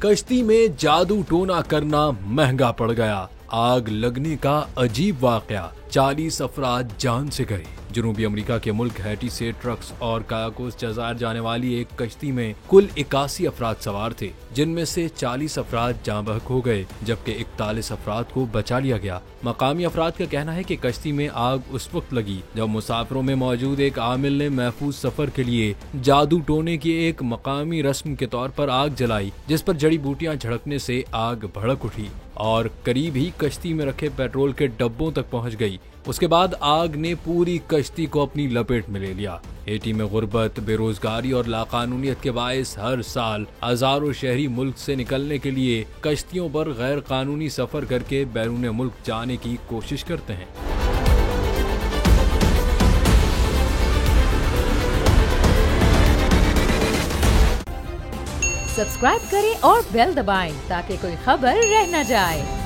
कश्ती में जादू टोना करना महंगा पड़ गया। आग लगने का अजीब वाकया, 40 अफराद जान से गए। जनूबी अमेरिका के मुल्क हैटी से ट्रक्स और कायाकोस जज़ायर जाने वाली एक कश्ती में कुल 81 अफराद सवार थे, जिनमें से 40 अफराद जाँ बहक हो गए, जबकि 41 अफराद को बचा लिया गया। मकामी अफराद का कहना है कि कश्ती में आग उस वक्त लगी जब मुसाफिरों में मौजूद एक आमिल ने महफूज सफर के लिए जादू टोने की एक मकामी रस्म के तौर पर आग जलाई, जिस पर जड़ी बूटियां झड़कने से आग भड़क उठी और करीब ही कश्ती में रखे पेट्रोल के डब्बों तक पहुंच गई। उसके बाद आग ने पूरी कश्ती को अपनी लपेट में ले लिया। हैटी में गुर्बत, बेरोजगारी और लाकानूनियत के बायस हर साल हजारों शहरी मुल्क से निकलने के लिए कश्तियों पर गैर कानूनी सफर करके बैरून मुल्क जाने की कोशिश करते हैं। सब्सक्राइब करें और बेल दबाएं ताकि कोई खबर रह न जाए।